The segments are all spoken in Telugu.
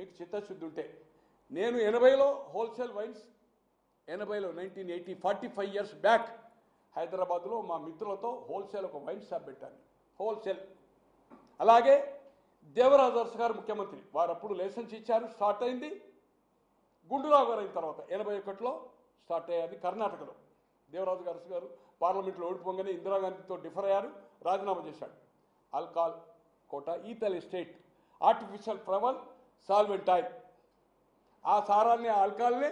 మీకు చిత్తశుద్ధి ఉంటే నేను 80లో హోల్సేల్ వైన్స్ 80లో 1980 45 ఇయర్స్ బ్యాక్ హైదరాబాద్లో మా మిత్రులతో హోల్సేల్ ఒక వైన్ షాప్ పెట్టాను హోల్సేల్. అలాగే దేవరాజు అరసు గారు ముఖ్యమంత్రి వారు అప్పుడు లైసెన్స్ ఇచ్చారు, స్టార్ట్ అయింది. గుండూరావు గారు అయిన తర్వాత 81లో స్టార్ట్ అయ్యాది కర్ణాటకలో. దేవరాజు అరసు గారు పార్లమెంట్లో ఓడిపోగానే ఇందిరాగాంధీతో డిఫర్ అయ్యారు, రాజీనామా చేశాడు. ఆల్కహాల్ కోట, ethyl estate, artificial flavour, solvent oil. ఆ సారాన్ని ఆల్కహాల్నే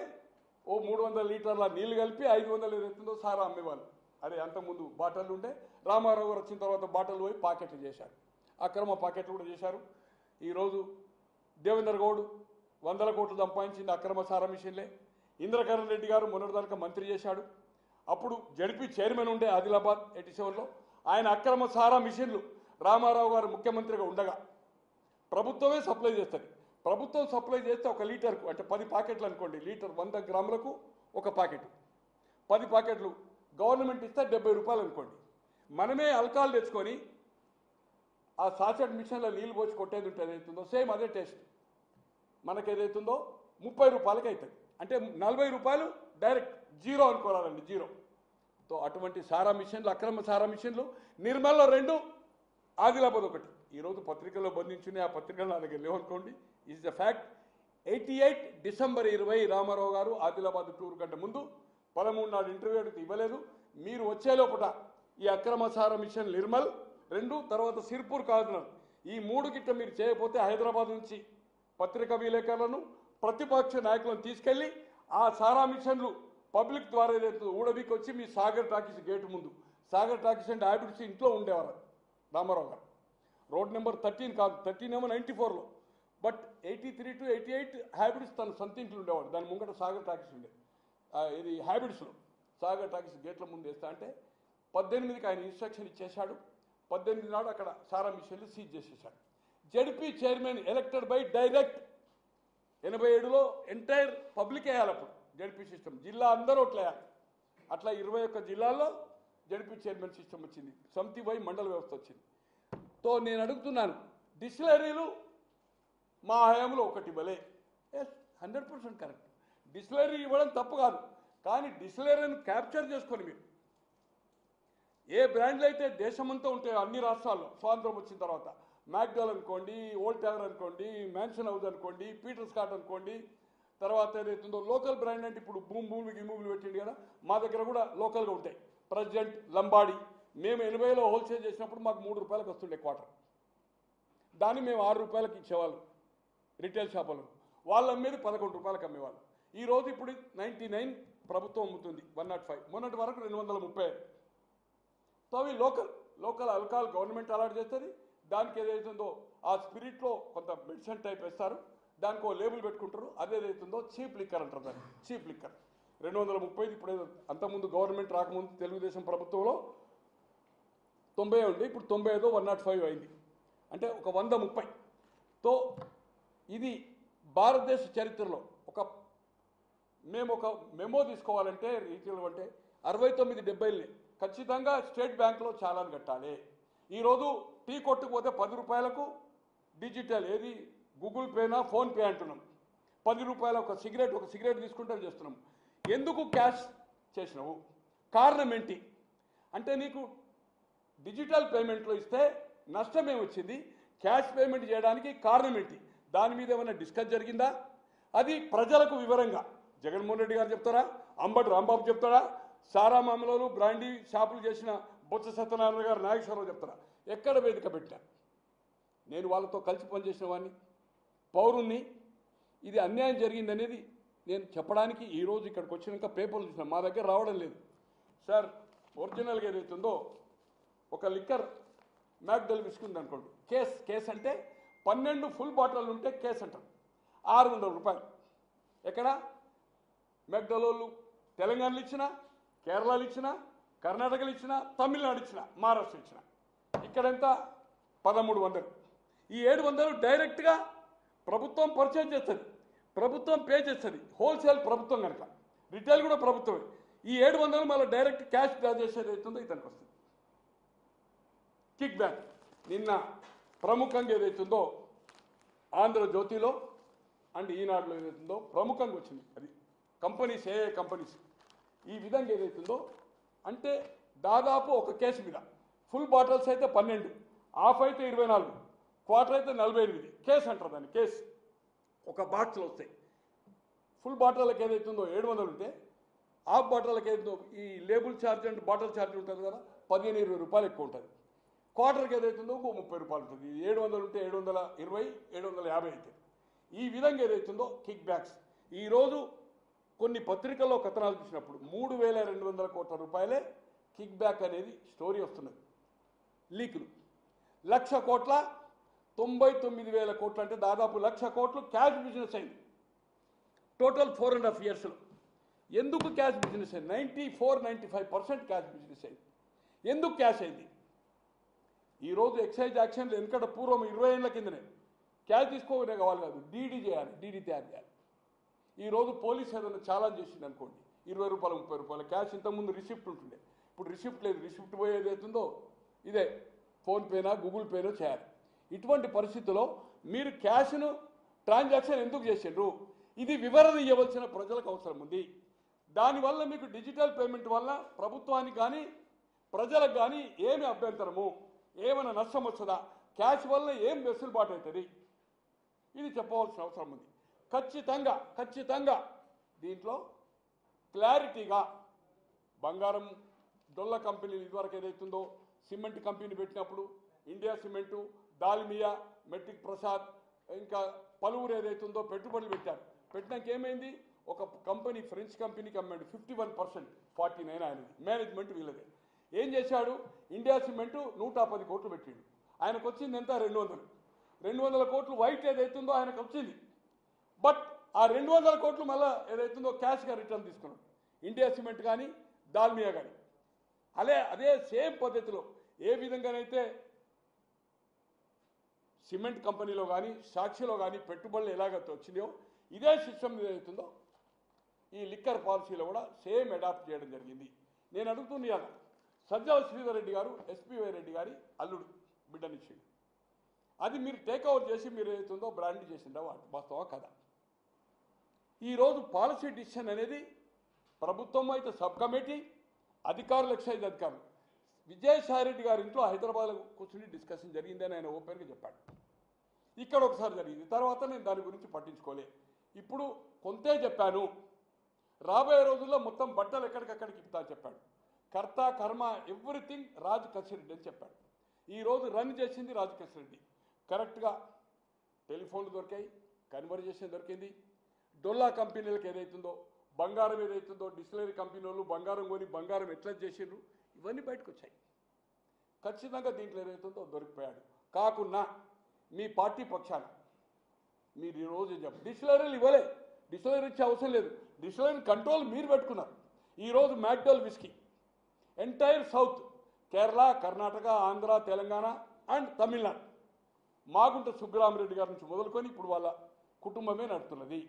ఓ 300 లీటర్ల నీళ్లు కలిపి 500 ఏదైతుందో సారా అమ్మేవాళ్ళు. అదే అంతకుముందు బాటలు ఉంటే రామారావు గారు వచ్చిన తర్వాత బాటలు పోయి పాకెట్లు చేశారు, అక్రమ పాకెట్లు కూడా చేశారు. ఈరోజు దేవేందర్ గౌడ్ 100 కోట్లు సంపాదించింది అక్రమ సారా మిషన్లే. ఇంద్రకరణ్ రెడ్డి గారు మొన్నటిదాకా మంత్రి చేశాడు, అప్పుడు జడ్పీ చైర్మన్ ఉండే ఆదిలాబాద్ 87లో. ఆయన అక్రమ సారా మిషన్లు రామారావు గారు ముఖ్యమంత్రిగా ఉండగా ప్రభుత్వమే సప్లై చేస్తుంది. ప్రభుత్వం సప్లై చేస్తే ఒక లీటర్కు అంటే 10 ప్యాకెట్లు అనుకోండి, లీటర్ 100 గ్రాములకు ఒక ప్యాకెట్, 10 ప్యాకెట్లు గవర్నమెంట్ ఇస్తే 70 రూపాయలు అనుకోండి. మనమే ఆల్కహాల్ తెచ్చుకొని ఆ సాచెట్ మిషన్లో నీళ్ళు పోసి కొట్టేది ఉంటుంది ఏదైతుందో సేమ్ అదే టేస్ట్ మనకు ఏదైతుందో 30 రూపాయలకి అవుతుంది. అంటే 40 రూపాయలు డైరెక్ట్ జీరో అనుకోవాలండి, జీరో. తో అటువంటి సారా మిషన్లు, అక్రమ సారా మిషన్లు నిర్మల్లో 2, ఆదిలాబాద్ 1. ఈరోజు పత్రికల్లో బంధించున్నాయి, ఆ పత్రికలు నా దగ్గర లేవనుకోండి. Is the fact. 88 December 20 Ramarao గారు ఆదిలాబాద్ టూర్ కంటే ముందు 13 నాడు ఇంటర్వ్యూ అడిగితే ఇవ్వలేదు. మీరు వచ్చే లోపల ఈ అక్రమ సారా మిషన్ నిర్మల్ 2, తర్వాత సిర్పూర్ కాదున్నారు, ఈ 3 గిట్ట మీరు చేయకపోతే హైదరాబాద్ నుంచి పత్రికా విలేకరులను, ప్రతిపక్ష నాయకులను తీసుకెళ్లి ఆ సారా మిషన్లు పబ్లిక్ ద్వారా ఏదైతే ఊడబీకి వచ్చి మీ సాగర్ టాకీస్ గేటు ముందు, సాగర్ టాకీస్ అంటే హ్యాబిట్స్ ఇంట్లో ఉండేవారు రామారావు గారు. రోడ్ నెంబర్ 13 కాదు, 13 ఏమో 94లో, బట్ 83 to 88 హ్యాబిట్స్ తన సొంత ఇంట్లో ఉండేవాడు. దాని ముంగట సాగర్ టాకీస్ ఉండే, ఇది హ్యాబిట్స్లో సాగర్ టాకీస్ గేట్ల ముందు వేస్తా అంటే 18కి ఆయన ఇన్స్ట్రక్షన్ ఇచ్చేశాడు. 18 నాడు అక్కడ సారా మిషన్లు సీజ్ చేసేశాడు. ZP chairman elected by direct. 87లో ఎంటైర్ పబ్లిక్ వేయాలి అప్పుడు జడ్పీ సిస్టమ్, జిల్లా అందరూ ఓట్లేయాలి. అట్లా 21 జిల్లాల్లో జడ్పీ చైర్మన్ సిస్టమ్ వచ్చింది, సమితి పోయి మండల వ్యవస్థ వచ్చింది. తో నేను అడుగుతున్నాను, డిస్టిలరీలు మా హయాంలో ఒకటి ఇవ్వలే. 100% కరెక్ట్. డిస్టిలరీ ఇవ్వడం తప్పు కాదు, కానీ డిస్టిలరీని క్యాప్చర్ చేసుకొని మీరు ఏ బ్రాండ్లు అయితే దేశమంతా ఉంటాయో అన్ని రాష్ట్రాల్లో స్వాతంత్రం వచ్చిన తర్వాత, మ్యాక్డోల్ అనుకోండి, ఓల్డ్ టవర్ అనుకోండి, మ్యాన్షన్ హౌస్ అనుకోండి, పీటర్ స్కాట్ అనుకోండి, తర్వాత ఏదైతుందో లోకల్ బ్రాండ్ అంటే ఇప్పుడు భూములు గిమూములు పెట్టింది కదా, మా దగ్గర కూడా లోకల్గా ఉంటాయి. ప్రెసిడెంట్, లంబాడి. మేము 80లో హోల్సేల్ చేసినప్పుడు మాకు 3 రూపాయలకు వస్తుండే క్వార్టర్, దాన్ని మేము 6 రూపాయలకి ఇచ్చేవాళ్ళు రిటైల్ షాపులు, వాళ్ళు అమ్మేది 11 రూపాయలకు అమ్మేవాళ్ళు. ఈరోజు ఇప్పుడు 99 ప్రభుత్వం అమ్ముతుంది, 105, మొన్నటి వరకు 235. సో అవి లోకల్ ఆల్కహాల్ గవర్నమెంట్ అలాట్ చేస్తుంది. దానికి ఏదైతుందో ఆ స్పిరిట్లో కొంత మెడిసిన్ టైప్ వేస్తారు, దానికి ఒక లేబుల్ పెట్టుకుంటారు, అదేదైతుందో చీప్ లిక్కర్ అంటారు దాన్ని, చీప్ లిక్కర్. 230 ఇప్పుడు అంతకుముందు గవర్నమెంట్ రాకముందు తెలుగుదేశం ప్రభుత్వంలో 90 ఉండి, ఇప్పుడు 95 105 అయింది, అంటే ఒక 130. తో ఇది భారతదేశ చరిత్రలో మేము ఒక మెమో తీసుకోవాలంటే రీటైల్ అంటే 69-70 ఖచ్చితంగా స్టేట్ బ్యాంకులో చాలాను కట్టాలి. ఈరోజు టీ కొట్టుకుపోతే 10 రూపాయలకు డిజిటల్ ఏది గూగుల్ పేనా ఫోన్పే అంటున్నాం, 10 రూపాయల ఒక సిగరెట్ తీసుకుంటే చేస్తున్నాం. ఎందుకు క్యాష్ చేసినావు? కారణం ఏంటి అంటే నీకు డిజిటల్ పేమెంట్లో ఇస్తే నష్టమే వచ్చింది, క్యాష్ పేమెంట్ చేయడానికి కారణం ఏంటి? దాని మీద ఏమైనా డిస్కస్ జరిగిందా? అది ప్రజలకు వివరంగా జగన్మోహన్ రెడ్డి గారు చెప్తారా, అంబటి రాంబాబు చెప్తారా, సారా మామూలు బ్రాండీ షాపులు చేసిన బొత్స సత్యనారాయణ గారు, నాగేశ్వరరావు చెప్తారా? ఎక్కడ వేదిక పెట్టా? నేను వాళ్ళతో కలిసి పనిచేసిన వాడిని, పౌరుణ్ణి. ఇది అన్యాయం జరిగిందనేది నేను చెప్పడానికి ఈరోజు ఇక్కడికి వచ్చినాక పేపర్లు చూసిన, మా దగ్గర రావడం లేదు సార్. ఒరిజినల్గా ఏదైతుందో ఒక లిక్కర్ మ్యాక్డోల్ విసుకుంది అనుకోండి, కేస్ అంటే 12 ఫుల్ బాటిల్ ఉంటే కేస్ అంటారు, 600 రూపాయలు. ఎక్కడ మ్యాక్డోల్ తెలంగాణలో ఇచ్చినా, కేరళలో ఇచ్చినా, కర్ణాటకలో ఇచ్చినా, తమిళనాడు ఇచ్చినా, మహారాష్ట్ర ఇచ్చినా, ఇక్కడంతా 1300. ఈ 700 డైరెక్ట్గా ప్రభుత్వం పర్చేజ్ చేస్తుంది, ప్రభుత్వం పే చేస్తుంది. హోల్సేల్ ప్రభుత్వం కనుక, రిటైల్ కూడా ప్రభుత్వమే. ఈ 700 మళ్ళీ డైరెక్ట్ క్యాష్ డ్రా చేసేది అవుతుందో ఇతనికి వస్తుంది కిక్ బ్యాక్. నిన్న ప్రముఖంగా ఏదైతుందో ఆంధ్రజ్యోతిలో అండ్ ఈనాడులో ఏదైతుందో ప్రముఖంగా వచ్చింది. అది కంపెనీస్ ఏ కంపెనీస్ ఈ విధంగా ఏదైతుందో అంటే దాదాపు ఒక కేసు మీద ఫుల్ బాటిల్స్ అయితే 12, హాఫ్ అయితే 24, క్వార్టర్ అయితే 48 కేసు అంటారు దాన్ని. కేసు ఒక బాక్స్లో వస్తాయి. ఫుల్ బాటిల్కి ఏదైతుందో 700 ఉంటే హాఫ్ బాటిల్కి ఏదైతుందో ఈ label charge and bottle charge ఉంటుంది కదా, 15-20 రూపాయలు ఎక్కువ ఉంటుంది. క్వార్టర్కి ఏదైతుందో ఇంకో 30 రూపాయలు ఉంటుంది. 700 ఉంటే 720, 750 అవుతుంది. ఈ విధంగా ఏదైతుందో కిక్ బ్యాక్స్ ఈరోజు కొన్ని పత్రికల్లో కథనాలు చూసినప్పుడు 3,200 కోట్ల రూపాయలే కిక్ బ్యాక్ అనేది స్టోరీ వస్తున్నది. లీకులు 1,00,000 కోట్ల 99,000 కోట్లు అంటే దాదాపు 1,00,000 కోట్లు క్యాష్ బిజినెస్ అయింది టోటల్ 4.5 yearsలో. ఎందుకు క్యాష్ బిజినెస్ అయింది? 94-95% క్యాష్ బిజినెస్ అయింది. ఎందుకు క్యాష్ అయింది? ఈరోజు ఎక్సైజ్ యాక్షన్లు ఎందుకంటే పూర్వం 20 ఏళ్ల కిందనే క్యాష్ తీసుకోవనే కావాలి కాదు, డీడీ చేయాలి, డీడీ తయారు చేయాలి. ఈరోజు పోలీస్ ఏదైనా ఛాలెంజ్ చేసింది అనుకోండి, 20 రూపాయలు 30 రూపాయలు క్యాష్. ఇంతకుముందు రిసిప్ట్ ఉంటుండే, ఇప్పుడు రిసిప్ట్ లేదు. రిసిప్ట్ పోయేది అవుతుందో ఇదే ఫోన్పేనా గూగుల్ పేనో చేయాలి. ఇటువంటి పరిస్థితుల్లో మీరు క్యాష్ను ట్రాన్సాక్షన్ ఎందుకు చేసిండ్రు? ఇది వివరణ ఇవ్వవలసిన ప్రజలకు అవసరం ఉంది. దానివల్ల మీకు డిజిటల్ పేమెంట్ వల్ల ప్రభుత్వానికి కానీ ప్రజలకు కానీ ఏమి అభ్యంతరము, ఏమైనా నష్టం వస్తుందా, క్యాష్ వల్ల ఏం వెసులుబాటు అవుతుంది, ఇది చెప్పవలసిన అవసరం ఉంది. ఖచ్చితంగా దీంట్లో క్లారిటీగా బంగారం డొల్ల కంపెనీలు ఇదివరకు ఏదైతుందో సిమెంట్ కంపెనీ పెట్టినప్పుడు India cement, Dalmia, metric Prasad ఇంకా పలువురు ఏదైతుందో పెట్టుబడులు పెట్టారు. పెట్టినాక ఏమైంది? ఒక కంపెనీ ఫ్రెంచ్ కంపెనీకి అమ్మాడు 51%, 49 ఆయనది, మేనేజ్మెంట్ వీళ్ళదే. ఏం చేశాడు? ఇండియా సిమెంటు 110 కోట్లు పెట్టిండు. ఆయనకు వచ్చింది ఎంత? 200 కోట్లు వైట్ ఏదైతుందో ఆయనకు వచ్చింది. బట్ ఆ 200 కోట్లు మళ్ళీ ఏదైతుందో క్యాష్గా రిటర్న్ తీసుకున్నాడు ఇండియా సిమెంట్ కానీ దాల్మియా కానీ. అదే సేమ్ పద్ధతిలో ఏ విధంగానైతే సిమెంట్ కంపెనీలో కానీ సాక్షిలో కానీ పెట్టుబడులు ఎలాగైతే వచ్చినాయో ఇదే సిస్టమ్ ఏదైతుందో ఈ లిక్కర్ పాలసీలో కూడా సేమ్ అడాప్ట్ చేయడం జరిగింది. నేను అడుగుతున్నాను, సజ్జల శ్రీధర్ రెడ్డి గారు ఎస్పీవై రెడ్డి గారి అల్లుడు బిడ్డనిచ్చిండు. అది మీరు టేక్ ఓవర్ చేసి మీరు ఏదైతుందో బ్రాండ్ చేసిందా వాస్తవా కదా? ఈరోజు పాలసీ డిసిషన్ అనేది ప్రభుత్వం అయితే సబ్ కమిటీ, అధికారులు ఎక్సైజ్ అధికారులు. విజయసాయి రెడ్డి గారి ఇంట్లో హైదరాబాద్లో కూర్చుని డిస్కషన్ జరిగిందని ఆయన ఓపెన్గా చెప్పాడు. ఇక్కడ ఒకసారి జరిగింది, తర్వాత నేను దాని గురించి పట్టించుకోలే. ఇప్పుడు కొంతే చెప్పాను, రాబోయే రోజుల్లో మొత్తం బట్టలు ఎక్కడికక్కడికి ఇప్పుతా చెప్పాడు. కర్త కర్మ ఎవ్రీథింగ్ రాజ్ కసిరెడ్డి అని చెప్పాడు. ఈరోజు రన్ చేసింది రాజ్ కసిరెడ్డి. కరెక్ట్గా టెలిఫోన్లు దొరికాయి, కన్వర్జేషన్ దొరికింది. డొల్లా కంపెనీలకు ఏదైతుందో బంగారం ఏదైతుందో డిస్టిలరీ కంపెనీ వాళ్ళు బంగారం కొని బంగారం ఎట్లా చేసిండ్రు ఇవన్నీ బయటకు వచ్చాయి. ఖచ్చితంగా దీంట్లో ఏదైతుందో దొరికిపోయాడు. కాకున్నా మీ పార్టీ పక్షాన మీరు ఈరోజు డిస్టిలరీలు ఇవ్వలే, డిస్టిలరీ ఇచ్చే అవసరం లేదు. డిస్టిలరీ కంట్రోల్ మీరు పెట్టుకున్నారు. ఈరోజు McDowell whisky entire south, Kerala, Karnataka, Andhra, Telangana and Tamil Nadu, Magunta Subbaramareddy గారి నుంచి మొదలుకొని ఇప్పుడు వాళ్ళ కుటుంబమే నడుతున్నది.